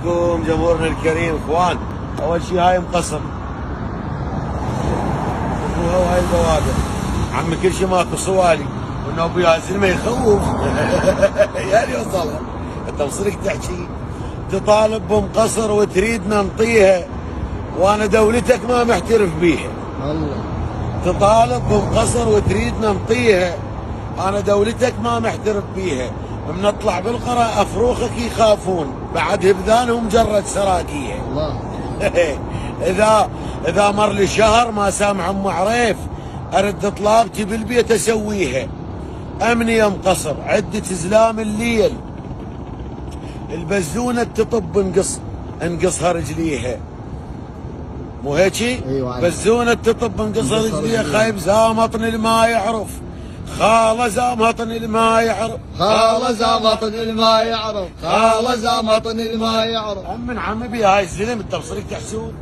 عليكم جمهورنا الكريم اخوان. اول شيء هاي مقصر وهاي البوادر. عمي كل شيء ماكو صوالي وانه ابويا الزلمه يخوف. يعني وصلها انت مصرك تحكي تطالب بمقصر وتريدنا نطيها وانا دولتك ما محترف بيها. الله تطالب بمقصر وتريدنا نطيها انا دولتك ما محترف بيها. من نطلع بالقرى افروخك يخافون بعد هبذانهم مجرد سراقيه. الله اذا مر لي شهر ما سامع ام عريف ارد طلابتي بالبيت اسويها. امني يا مقصر عده زلام الليل البزونه تطب انقصها رجليها. مو هيجي؟ ايوه بزونه تطب انقصها رجليها. خايب زامطني الما يعرف خاله زامطني الما يعرف خاله زامطني الما يعرف خاله زامطني الما يعرف. من عمي بي هاي الزلم انت بصرك تحسوب